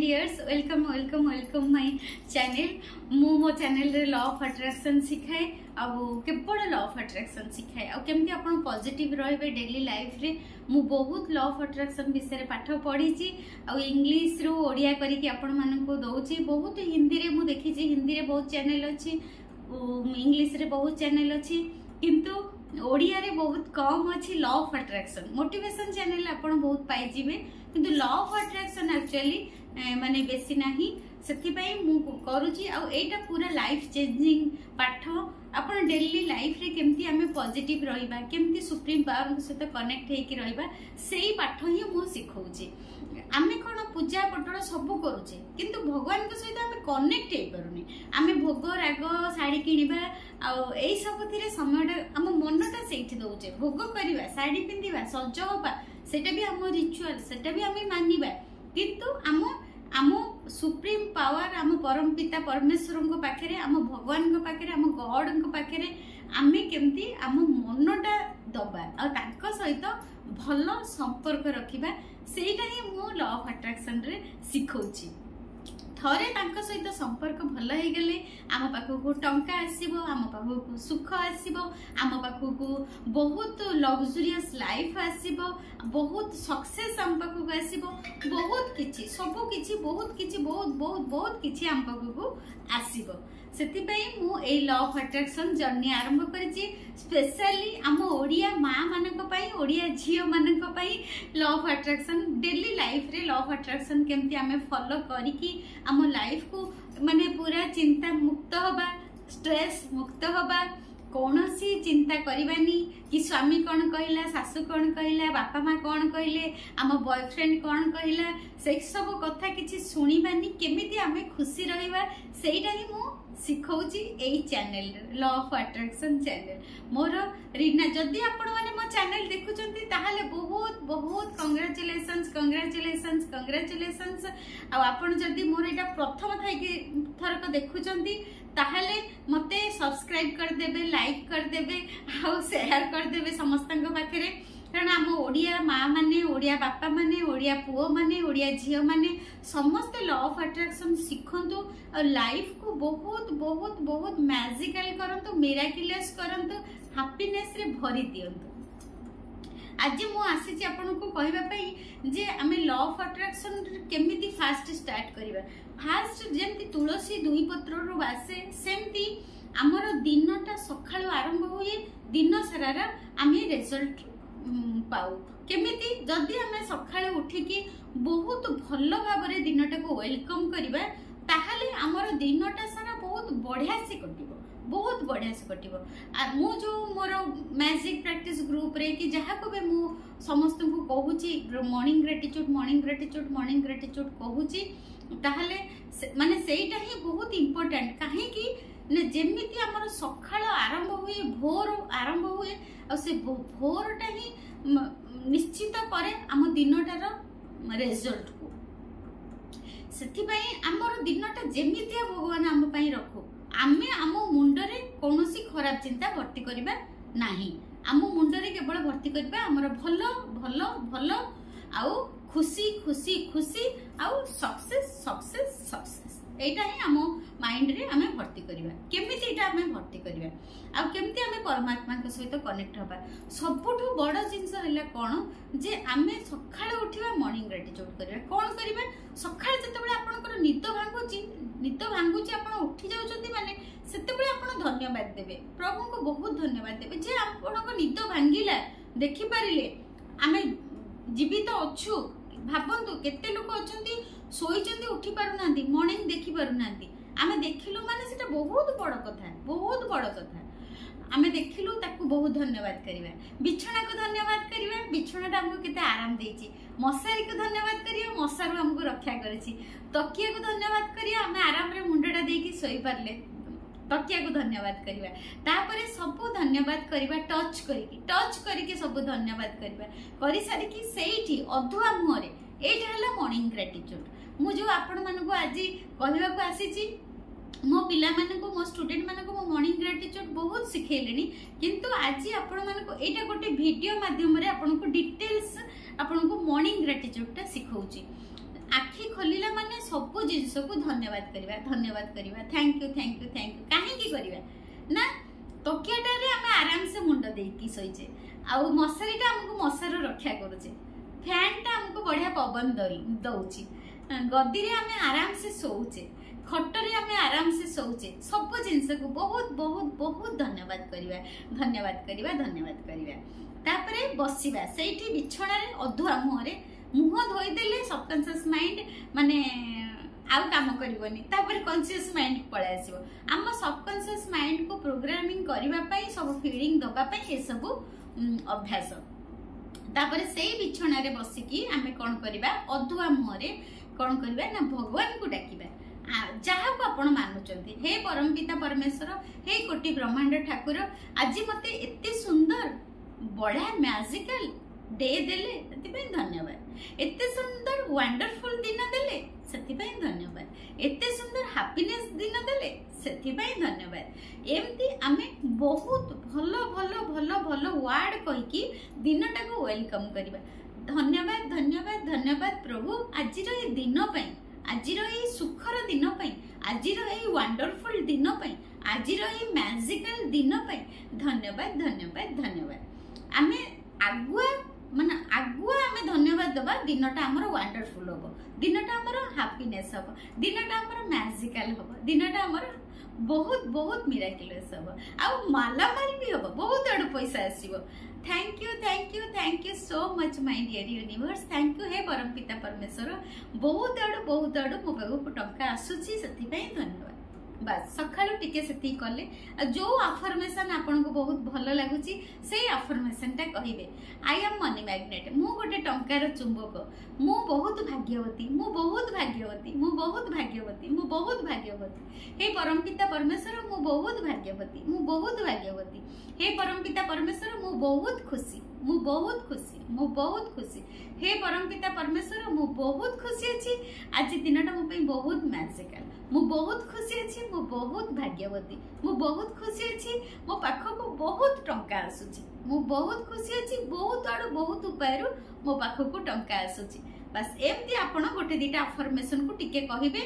dears welcome welcome welcome my channel मो channel रे law of attraction सिखाए केवल लॉ ऑफ अट्रैक्शन सिखाए केमती आपण पॉजिटिव रहिबे डेली लाइफ रे मु बहुत लॉ ऑफ अट्रैक्शन विषय रे पाठ पढ़ी इंग्लिश रु ओडिया करिके आपण मानको दउची बहुत हिंदी रे मु देखी हिंदी रे बहुत चैनल अछि इंग्लिश रे बहुत चैनल अछि किंतु ओडिया रे बहुत कम अच्छी law of attraction motivation channel आपण बहुत पाई जिवे किंतु लॉ ऑफ अट्रैक्शन एक्चुअली माने बेसी नाही सेथिपाई मु करूची आ एटा पूरा लाइफ चेंजिंग पाठ आपण डेली लाइफ रे केमती हमें पॉजिटिव रहिबा केमती सुप्रीम पावर के साथ कनेक्ट हेकी रहिबा सेही पाठ ही मु सिखौची आमे कोन पूजा पटोळ सब करूचे किंतु भगवान के सहित हमें कनेक्ट हे परुनी आमे भोग राग साड़ी किनिबा आ एई सब थिरे समय हम मनटा सेठी दउचे भोग करबा साड़ी पिंदिबा सज होबा सेटा भी हम रिचुअल सेटा भी हमें मानिबा किंतु आम सुप्रीम पावर आम परम पिता परमेश्वर को पाखे आम भगवान को पाखे आम गॉड को पाखे आमे केमती आम मनटा दबा आ सहित भल संपर्क रखिबा सेटा ही मु लॉ ऑफ अट्रैक्शन रे सिखौची थरे तांको सहित संपर्क भल हो गले आम पाखक टंका आसीबो आम पाखक सुख आसीबो आम पाखक बहुत लग्जरियस लाइफ आसीबो बहुत सक्सेस आम पाखक आसीबो बहुत किछि सब किछि बहुत किछि बहुत बहुत बहुत किछि आम पाखक आसीबो सेतिपई मु a law of attraction journey आरंभ करिछि स्पेशली आम ओडिया माँ मानक पई ओडिया झियो मानक पई law of attraction daily life रे लॉ ऑफ अट्रैक्शन केमती आमे फॉलो करिकि आम लाइफ को माने पूरा चिंता मुक्त होबा स्ट्रेस मुक्त होबा कौनसी चिंता करबानी कि स्वामी कौन कहला सासू कौन कहला बापा माँ कौन कहले आम बॉयफ्रेंड कौन कहला से सब कथा किछि सुनिबानी केमिति आमे खुशी रहबा सेटा ही मु सिखौची एई channel law of attraction channel मोर रीना जदी आपण माने मो चैनल देखुचंती ताहाले बहुत बहुत कांग्रेचुलेशंस कांग्रेचुलेशंस कांग्रेचुलेशंस आ आपण जदी मोर एटा प्रथम थाइके थरक देखुचंती ताहाले मते सब्सक्राइब कर देबे लाइक कर देबे आ शेयर कर देबे समस्तन पाखरे कारण आम ओडिया माँ माने ओडिया बापा माने ओडिया पुओ माने ओडिया झियो माने समस्त लॉ ऑफ अट्रैक्शन शिखंतु और लाइफ को बहुत बहुत बहुत मैजिकल करंतु मिराकुलस करंतु हैप्पीनेस रे भरी दियंतु आज मु आसी आपन को कहबा पई जे आमे लॉ ऑफ अट्रैक्शन केमिति फास्ट स्टार्ट करिबा फास्ट जेमति तुलसी दुई पत्र रो बासे सेमति हमर दिनटा सखाळो आरंभ होई दिन सारा आमे रिजल्ट पाऊ केमिति जदि हमें सखाळे उठिकी बहुत भल भाव दिनटा को वेलकम करिबा ताहाले हमर दिनटा सारा बहुत बढ़िया से कटिबो बहुत बढ़िया से कटिबो मु जो मोर मैजिक प्रैक्टिस ग्रुप रे कि जहा को बे मु समस्त को कहूची morning gratitude morning gratitude morning gratitude कहूची ताहाले माने सेटा ही बहुत इंपोर्टेंट काहे कि ने जेमिति हमर सखाळ आरंभ हुए भोर आरंभ हुए और से भोरटा ही निश्चित करे आम दिनटार रिजल्ट को सेथिपाई हमर दिनटा जेमितिया भगवान आम पई रखो आमे आम मुंडरे कोनोसी खराब चिंता भर्ती करिबा नाही आम मुंडरे केवल भर्ती करिबा हमर भलो भलो भलो आउ खुशी खुशी खुशी आउ सक्सेस सक्सेस सक्सेस एटा ही आम माइंड रे आमे भर्ती करिबा केमिति एटा आमे भर्ती करिबा आ केमिति आमे परमात्मा के सहित कनेक्ट होबा सबठु बड़ जिंस हैला कोन जे आमे सखाळे उठिबा मॉर्निंग ग्रेटिट्यूड करिबा कोन करिबा सखाळे जतबेले आपनकर निद भांगुची आपण उठी जाउचंती माने सेतबेले आपण धन्यवाद देबे प्रभु को बहुत धन्यवाद देबे जे आपनकर निद भांगिला देखि पारिले आमे जीवित अछु भाबंतु केते लोक अछंती सोईचंती उठी पारु नांती मॉर्निंग देखि पारु नांती आमे देखिलु माने सेटा बहुत बड़ कथा आमे देखिलु ताकू बहुत धन्यवाद करिबा बिछଣା को धन्यवाद करिबा बिछଣାटा हमको केते आराम देछि मशारी को धन्यवाद करिया मशारू हमको रक्षा करछि तकिया को धन्यवाद करिया आमे आराम रे मुंडटा देकी सोई पारले तकिया को धन्यवाद करिबा तापरे सब धन्यवाद करिबा टच करिके सब धन्यवाद करिबा करि सारी कि सेठी अधुआ मुहरे एटा हला मॉर्निंग ग्रेटिट्यूड मु जो आपण मानको आज कहबा को आसीची मो पिला मानको मो स्टूडेंट मानको मो मॉर्निंग ग्रेटिट्यूड बहुत सिखेलेनी किंतु आज आपण मानको एटा गोटे वीडियो माध्यम रे आपण को डिटेल्स आपण को मॉर्निंग ग्रेटिट्यूड ता सिखौची आखि खोलिला माने सब जिनस को धन्यवाद करवा thank you thank you thank you कहीं करवा ना तकियाटारे आम आराम से मुंड देकी शोचे आउ मशारीटा आमको मशारू रक्षा करुचे फैनटा आमको बढ़िया पवन दौची गदी रे आम आराम से शोचे खटरे आम आराम से शोचे सब जिनस को बहुत बहुत बहुत धन्यवाद करवा धन्यवाद करवा तापरे बसिबा सेठी बिछणा रे अधुआ मुह धोईदेले सबकॉन्शियस माइंड माने आउ काम करबनी तापर कॉन्शियस माइंड पळे आसीबो आम सबकॉन्शियस माइंड को प्रोग्रामिंग करबा पई सब फीलिंग दबा पई ए सब अभ्यास तापर सेही बिछणा रे बसिकी आमे कोन करबा अधुआ मुह रे कोन करबा ना भगवान को डाकिबा जहाँ को आपण मानुचंती हे परमपिता परमेश्वर हे कोटि ब्रह्मांड ठाकुर आज मते एते सुंदर बड़ा मैजिकल डे देले सेतिपई धन्यवाद एते सुंदर वंडरफुल दिन देले सेतिपई धन्यवाद एते सुंदर हैप्पीनेस दिन देले सेतिपई धन्यवाद एमती आमे बहुत भलो भलो भलो भलो वर्ड कहिकी दिनटा को वेलकम करबा धन्यवाद धन्यवाद धन्यवाद प्रभु आजिर ए दिन पई आजिर ए सुखर दिन पई आजिर ए वंडरफुल दिन पई आजिर ए मैजिकल दिन पई धन्यवाद धन्यवाद धन्यवाद आमे आगुआ माने आगुआ आमे धन्यवाद दबा दिनटा हमर वंडरफुल हो दिनटा हमर हैप्पीनेस हो दिनटा हमर मैजिकल हो दिनटा हमर बहुत बहुत मिराकुलस हो आ मालामाल भी हो बहुत आडू पैसा आसीबो thank you so much my dear universe thank you हे परमपिता परमेश्वर बहुत आडू मो पाखु टंका आसुची सेति पई धन्यवाद बस सकाळु टिके सेति कले जो अफर्मेशन आपन को बहुत भलो लागुची से अफर्मेशन ता कहिबे आई एम मनी मैग्नेट मु गोटे टंकार चुंबक मु बहुत भाग्यवती मु बहुत भाग्यवती मु बहुत भाग्यवती मु बहुत भाग्यवती हे परमपिता परमेश्वर मु बहुत भाग्यवती मु बहुत भाग्यवती हे परमपिता परमेश्वर मु बहुत खुशी मु बहुत खुशी मु बहुत खुशी हे परमपिता परमेश्वर मु बहुत खुशी अछि आज दिनटा मो पई बहुत मैजिकल मु बहुत खुशी अछि मु बहुत भाग्यवती मु बहुत खुशी अछि मो पाखो को बहुत टंका आसुची मु बहुत खुशी अछि बहुत आडू बहुत उपायरु मो पाखो को टंका आसुची बस एमती आपण गोटे दीटा अफर्मेशन को टिके कहिबे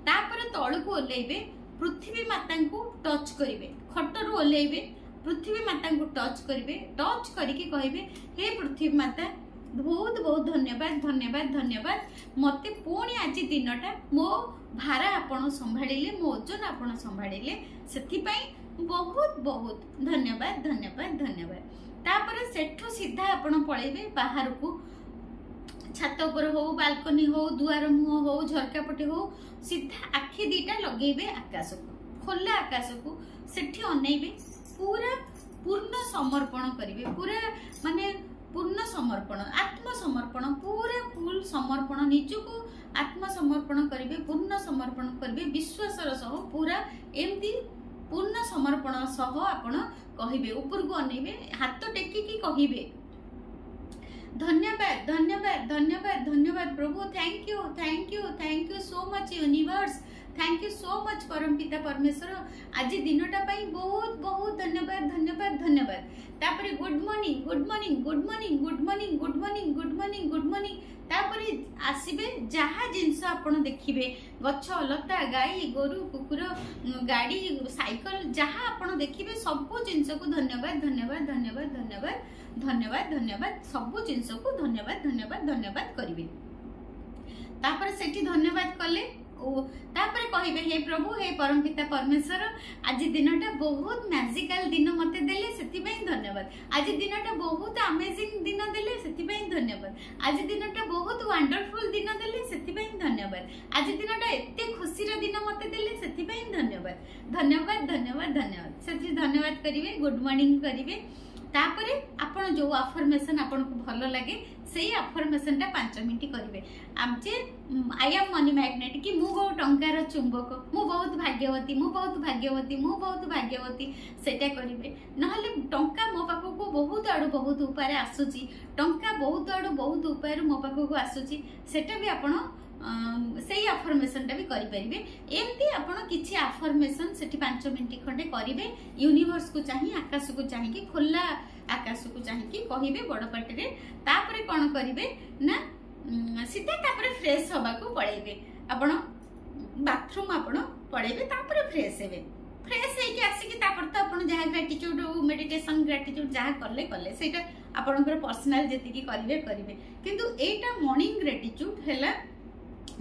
तापर तळु को ओलेइबे पृथ्वी माता को टच करिवे खटरु ओलेइबे पृथ्वी माता को टच करिवे टच करिके कहिबे हे पृथ्वी माता बहुत बहुत धन्यवाद धन्यवाद धन्यवाद मते पुणी आज दिनटा मो भारा आपण संभाळिले मो ओजन आपण संभाळिले सेथि पई बहुत बहुत धन्यवाद धन्यवाद धन्यवाद तापर सेठो सीधा आपण पळेबे बाहर को छात ऊपर हो बालकनी हो दुआर मुह हो झरका पटे हो सीधा आखि दीटा लगेबे आकाश को खोला आकाश को सेठी अनेबे पूरा पूर्ण समर्पण करिवे पूरा माने पूर्ण समर्पण आत्मसमर्पण पूरा फुल समर्पण निजको आत्मसमर्पण करिवे पूर्ण समर्पण करिवे विश्वासर सह पूरा एमती पूर्ण समर्पण सह आपण कहिबे ऊपर को अनेबे हाथ टेकी की कहिबे धन्यवाद धन्यवाद धन्यवाद धन्यवाद प्रभु thank you so much universe thank you so much परमपिता परमेश्वर आज दिनटा पाई बहुत बहुत धन्यवाद धन्यवाद धन्यवाद तापरे good morning good morning good morning good morning good morning good morning good morning तापरे आसीबे जहा जिंस आपण देखिबे गछ लता गाई गोरु कुकुर गाड़ी साइकिल जहा आपण देखिबे सब जिंस को धन्यवाद धन्यवाद धन्यवाद धन्यवाद धन्यवाद धन्यवाद सब जिंस को धन्यवाद धन्यवाद धन्यवाद करिवे तापर सेठी धन्यवाद कले तापर कहिबे हे प्रभु हे परमपिता परमेश्वर आज दिनटा बहुत मैजिकल दिन मते देले सेति पई धन्यवाद आज दिनटा बहुत अमेजिंग दिन देले सेति पई धन्यवाद आज दिनटा बहुत वंडरफुल दिन देले सेति पई धन्यवाद आज दिनटा एते खुशी रे दिन मते देले सेति पई धन्यवाद धन्यवाद धन्यवाद धन्यवाद सेति धन्यवाद करिवे गुड मॉर्निंग करिवे तापरे आपण जो अफर्मेशन आपण को भलो लागे सेही अफर्मेशन टा 5 मिनिट करिवे आमचे आई एम मनी मैग्नेट कि मु बहुत टंकार चुंबक मु बहुत भाग्यवती मु बहुत भाग्यवती मु बहुत भाग्यवती सेटा करिवे नहले टंका मो पाखो को बहुत आडू बहुत उपाय आसुची टंका बहुत आडू बहुत उपाय मो पाखो को आसुची सेटा भी आपण सेही अफर्मेशन टा भी करि परिबे एमती आपण किछि अफर्मेशन सेठी 5 मिनिट खंडे करिवे यूनिवर्स को चाहि आकाश को चाहि कि खोला आकाश को चाहि कि कहिबे बड़ पाटी रे तापरे कोन करिवे ना सीधा तापर फ्रेश हवा को पड़ेबे आपण बाथरूम आपण पड़ेबे तापर फ्रेश हेबे फ्रेश होइके आसिक तापर तो आपण जहा ग्रेटिट्यूड मेडिटेशन ग्रेटिट्यूड जहा करले करले सेटा आपनकर पर्सनल जेतिकी करिवे करिवे किंतु एटा मॉर्निंग ग्रेटिट्यूड हैला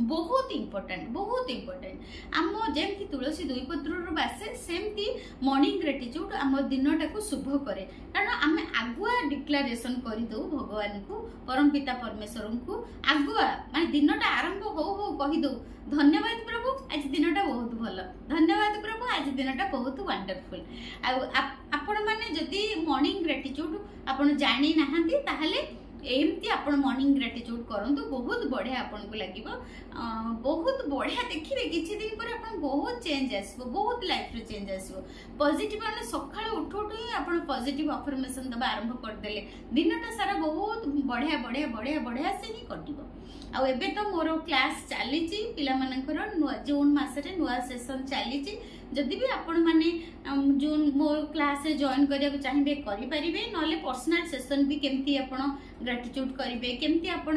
बहुत इम्पोर्टेंट आम जेमती तुलसी दुई पत्र बासे सेमती मॉर्निंग ग्रेटिट्यूड आम दिनटा को शुभ करे कारण आम आगुआ डिक्लारेशन कर दो भगवान को परम पिता परमेश्वर को आगुआ माने दिनटा आरंभ हो कही दो धन्यवाद प्रभु आज दिनटा बहुत भल धन्यवाद प्रभु आज दिनटा बहुत वंडरफुल आपण माने जदि मॉर्निंग ग्रेटिट्यूड आपण जानी नाहंती ताहले एमती आपण मॉर्निंग ग्रेटिट्यूड करंतु बहुत बढ़िया आपन को लागिबो बहुत बढ़िया देखिबे किछि दिन पर आपन बहुत चेंज आसबो बहुत लाइफ रे चेंज आसबो पॉजिटिव माने सकाळ उठ उठ ही आपन पॉजिटिव अफर्मेशन दबा आरंभ कर देले दिनटा सारा बहुत बढ़िया बढ़िया बढ़िया बढ़िया से ही कटिबो आ एबे तो मोर क्लास चली पिला मानकर जून मासरे नुआ सेशन चली जदि भी आपण माने जून मोर क्लास रे जॉइन करिया चाहिए करि परिबे नले पर्सनल सेशन भी केमती आपण ग्रेटिट्यूड करिवे केमती आपण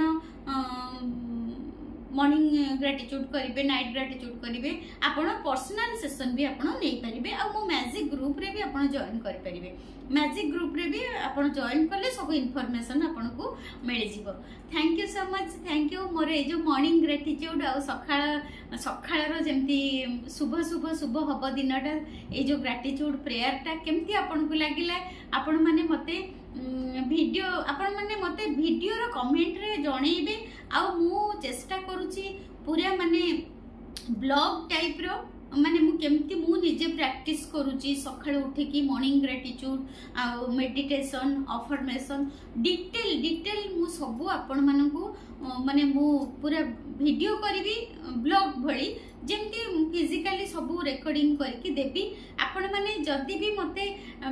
मॉर्निंग ग्रेटिट्यूड करिवे नाइट ग्रेटिट्यूड करिवे आपण पर्सनल सेशन भी आपण नै परिबे आ मो मैजिक ग्रुप रे भी आपण जॉइन करि परिबे मैजिक ग्रुप रे भी आपण जॉइन करले सब इन्फॉर्मेशन आपण को मिल जिवो thank you so much thank you मोर ए जो मॉर्निंग ग्रेटिट्यूड आ सखाळ रो जेमती शुभ शुभ शुभ हब दिनटा ए जो ग्रेटिट्यूड प्रेयर टा केमती आपण को लागिला आपण माने मते वीडियो आपण माने मते वीडियो रो कमेंट रे जणैबे आ मु चेष्टा करूची पूरा माने ब्लॉग टाइप रो माने मु केमती मु निजे प्रैक्टिस करूची सखाळे उठी की मॉर्निंग ग्रेटिट्यूड आ मेडिटेशन अफर्मेशन डिटेल मु सब आपण मानकू माने मु पूरा वीडियो करबी ब्लॉग भली जेमती फिजिकली सब रेकॉर्डिंग करके देबी आपण माने जदी भी मते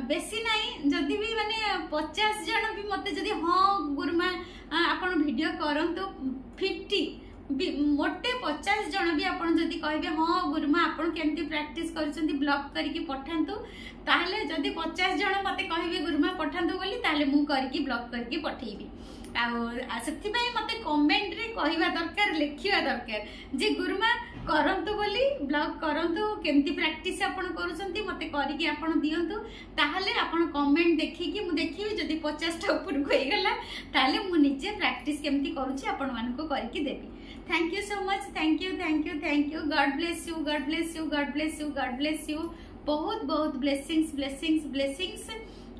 बेसी नाही जदी भी माने 50 जण भी मते जदी हां गुरुमा आपण वीडियो करंतो 50 मोटे 50 जण भी आपण जदी कहबे हां गुरुमा आपण केमती प्रैक्टिस करछंती ब्लॉग करके पठांतु ताहले जदी 50 जण मते कहबे गुरुमा पठांतु बोली ताहले मु करके ब्लॉग करके पठेबी आ सेति भाई मते कमेंट रे कहिबा दरकार लिखिबा दरकार जे गुरुमा करंतु बोली ब्लॉग करंतु केमती प्रैक्टिस आपण करूछंती मते करिके आपण दियंतु ताहले आपण कमेंट देखि कि मु देखिबी जदी 50 टा ऊपर होई गेला ताहले मु निजे प्रैक्टिस केमती करूछि आपण मान को करके देबी thank you so much thank you thank you thank you God bless you God bless you God bless you God bless you बहुत बहुत ब्लेसिंग्स ब्लेसिंग्स ब्लेसिंग्स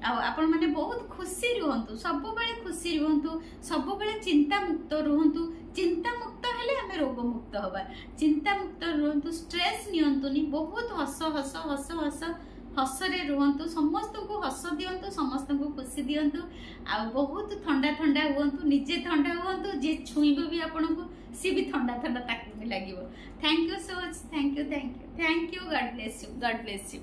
आपण माने बहुत खुशी रहंतु सब बेले खुशी रहंतु सब बेले चिंता मुक्त रहंतु चिंता मुक्त हेले हमें रोग मुक्त होबा चिंता मुक्त रहंतु स्ट्रेस नियंतुनी बहुत हस हस हस हस हसरे रहंतु समस्त को हस दियंतु समस्त को खुशी दियंतु आ बहुत ठंडा ठंडा हुंतु निजे ठंडा हुंतु जे छुईबो भी आपण को सी भी ठंडा ठंडा ताकि भी लागिवो thank you so much thank you God bless you